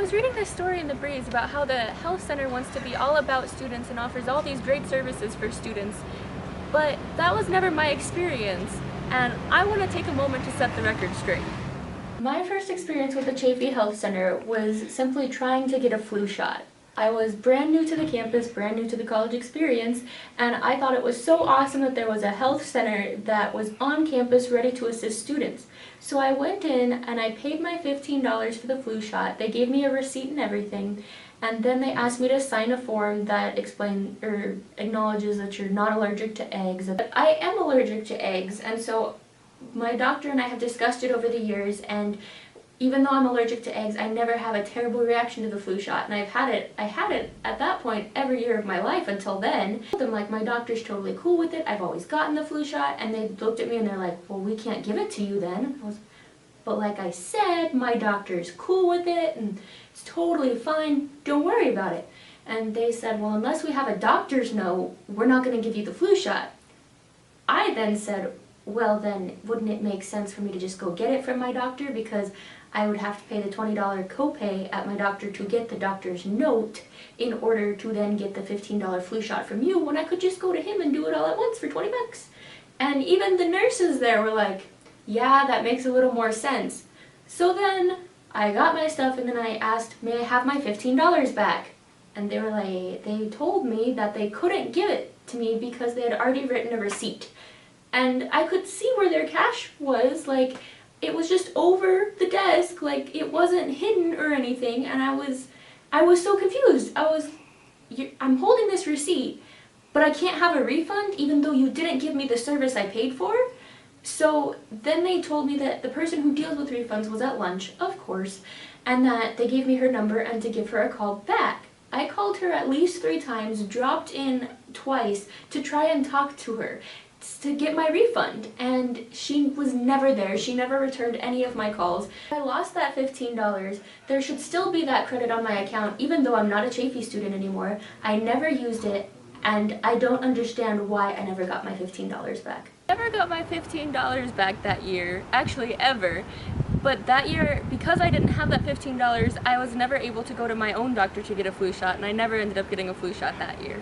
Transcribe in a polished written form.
was reading this story in the breeze about how the health center wants to be all about students and offers all these great services for students, but that was never my experience, and I want to take a moment to set the record straight. My first experience with the Chafee Health Center was simply trying to get a flu shot. I was brand new to the campus, brand new to the college experience, and I thought it was so awesome that there was a health center that was on campus ready to assist students. So I went in and I paid my $15 for the flu shot. They gave me a receipt and everything, and then they asked me to sign a form that acknowledges that you're not allergic to eggs. But I am allergic to eggs, and so my doctor and I have discussed it over the years, and even though I'm allergic to eggs, I never have a terrible reaction to the flu shot, and I had it at that point every year of my life until then. I told them, like, my doctor's totally cool with it, I've always gotten the flu shot, and they looked at me and they're like, well, we can't give it to you then. But like I said, my doctor's cool with it, and it's totally fine, don't worry about it. And they said, well, unless we have a doctor's note, we're not going to give you the flu shot. I then said, well, then wouldn't it make sense for me to just go get it from my doctor, because I would have to pay the $20 copay at my doctor to get the doctor's note in order to then get the $15 flu shot from you, when I could just go to him and do it all at once for 20 bucks. And even the nurses there were like, yeah, that makes a little more sense. So then I got my stuff and then I asked, may I have my $15 back? And they were like, they told me that they couldn't give it to me because they had already written a receipt. And I could see where their cash was, like, it was just over the desk, like, it wasn't hidden or anything, and I was so confused. I'm holding this receipt, but I can't have a refund even though you didn't give me the service I paid for. So then they told me that the person who deals with refunds was at lunch, of course, and that they gave me her number and to give her a call back. I called her at least 3 times, dropped in twice to try and talk to her to get my refund, and she was never there. She never returned any of my calls. I lost that $15. There should still be that credit on my account even though I'm not a Chafee student anymore. I never used it, and I don't understand why I never got my $15 back. I never got my $15 back that year, actually ever. But that year, because I didn't have that $15, I was never able to go to my own doctor to get a flu shot, and I never ended up getting a flu shot that year.